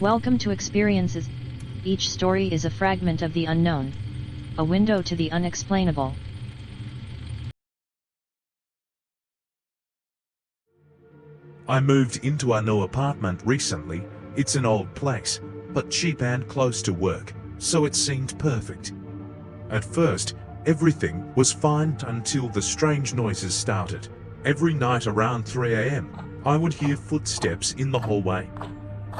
Welcome to Experiences. Each story is a fragment of the unknown, a window to the unexplainable. I moved into a new apartment recently. It's an old place, but cheap and close to work, so it seemed perfect. At first, everything was fine until the strange noises started. Every night around 3 a.m., I would hear footsteps in the hallway.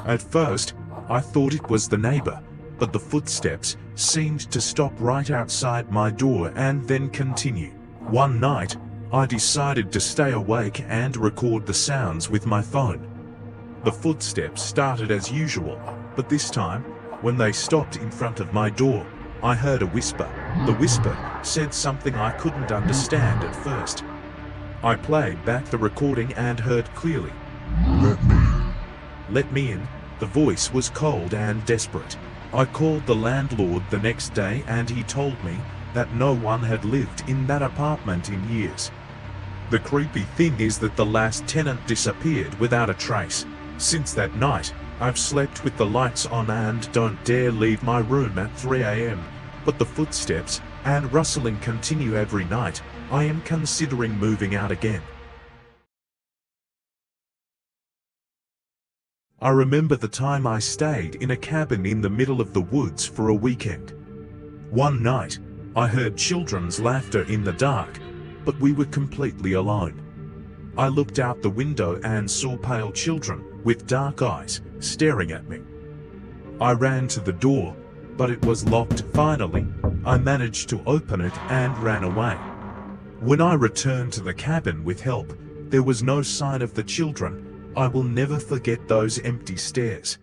At first, I thought it was the neighbor, but the footsteps seemed to stop right outside my door and then continue. One night, I decided to stay awake and record the sounds with my phone. The footsteps started as usual, but this time, when they stopped in front of my door, I heard a whisper. The whisper said something I couldn't understand at first. I played back the recording and heard clearly, "Let me in." Let me in. The voice was cold and desperate. I called the landlord the next day and he told me that no one had lived in that apartment in years. The creepy thing is that the last tenant disappeared without a trace. Since that night, I've slept with the lights on and don't dare leave my room at 3 a.m. But the footsteps and rustling continue every night. I am considering moving out again. I remember the time I stayed in a cabin in the middle of the woods for a weekend. One night, I heard children's laughter in the dark, but we were completely alone. I looked out the window and saw pale children with dark eyes staring at me. I ran to the door, but it was locked. Finally, I managed to open it and ran away. When I returned to the cabin with help, there was no sign of the children. I will never forget those empty stares.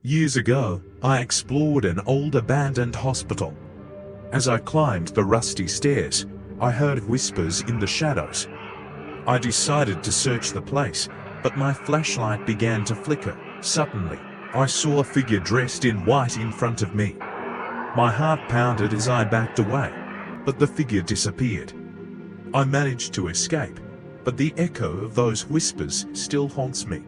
Years ago, I explored an old abandoned hospital. As I climbed the rusty stairs, I heard whispers in the shadows. I decided to search the place, but my flashlight began to flicker. Suddenly, I saw a figure dressed in white in front of me. My heart pounded as I backed away, but the figure disappeared. I managed to escape, but the echo of those whispers still haunts me.